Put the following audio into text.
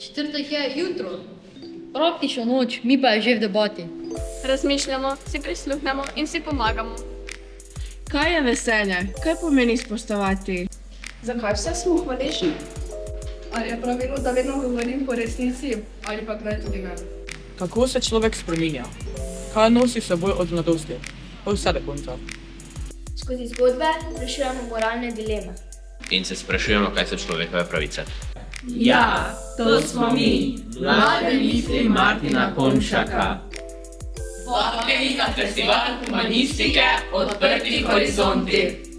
Četrtek je jutro. Praktično noč, mi pa je že v debati. Razmišljamo, si prisluhnemo in si pomagamo. Kaj je veselje? Kaj pomeni spoštovati? Zakaj vse smo hvaležni? Ali je pravilno, da vedno govorim po resnici, ali pa kdaj tudi ne? Kako se človek spreminja? Kaj nosi s seboj od mladosti? Pa vse do konca. Skozi zgodbe rešujemo moralne dileme. In se sprašujemo, kaj so človekove pravice. Ja, to smo mi, mlade misli Martina Konšaka. Vabljeni na festival humanistike Odprti horizonti.